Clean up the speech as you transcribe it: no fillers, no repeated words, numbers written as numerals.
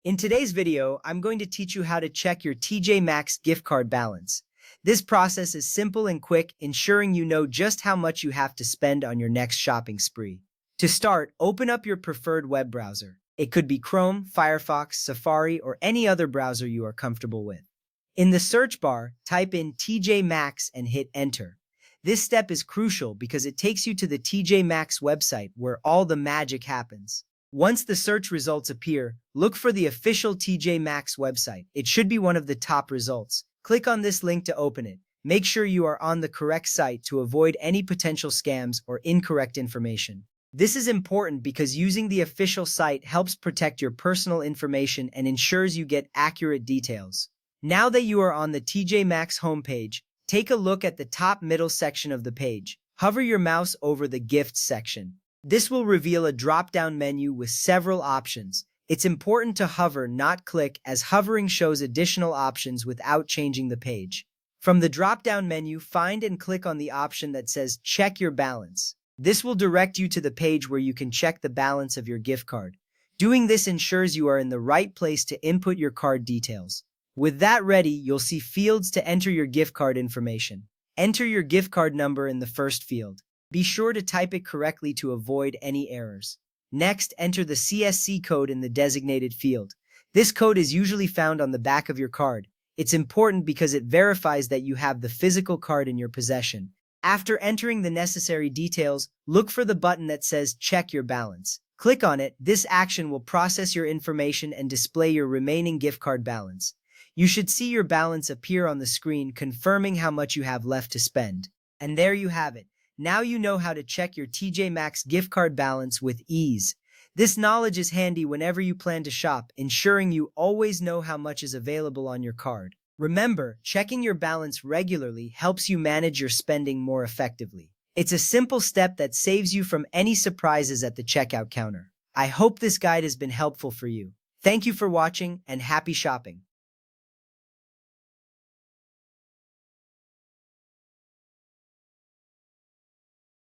In today's video, I'm going to teach you how to check your TJ Maxx gift card balance. This process is simple and quick, ensuring you know just how much you have to spend on your next shopping spree. To start, open up your preferred web browser. It could be Chrome, Firefox, Safari, or any other browser you are comfortable with. In the search bar, type in TJ Maxx and hit enter. This step is crucial because it takes you to the TJ Maxx website where all the magic happens. Once the search results appear, look for the official TJ Maxx website. It should be one of the top results. Click on this link to open it. Make sure you are on the correct site to avoid any potential scams or incorrect information. This is important because using the official site helps protect your personal information and ensures you get accurate details. Now that you are on the TJ Maxx homepage, take a look at the top middle section of the page. Hover your mouse over the Gifts section. This will reveal a drop-down menu with several options. It's important to hover, not click, as hovering shows additional options without changing the page. From the drop-down menu, find and click on the option that says Check Your Balance. This will direct you to the page where you can check the balance of your gift card. Doing this ensures you are in the right place to input your card details. With that ready, you'll see fields to enter your gift card information. Enter your gift card number in the first field. Be sure to type it correctly to avoid any errors. Next, enter the CSC code in the designated field. This code is usually found on the back of your card. It's important because it verifies that you have the physical card in your possession. After entering the necessary details, look for the button that says Check Your Balance. Click on it. This action will process your information and display your remaining gift card balance. You should see your balance appear on the screen, confirming how much you have left to spend. And there you have it. Now you know how to check your TJ Maxx gift card balance with ease. This knowledge is handy whenever you plan to shop, ensuring you always know how much is available on your card. Remember, checking your balance regularly helps you manage your spending more effectively. It's a simple step that saves you from any surprises at the checkout counter. I hope this guide has been helpful for you. Thank you for watching and happy shopping.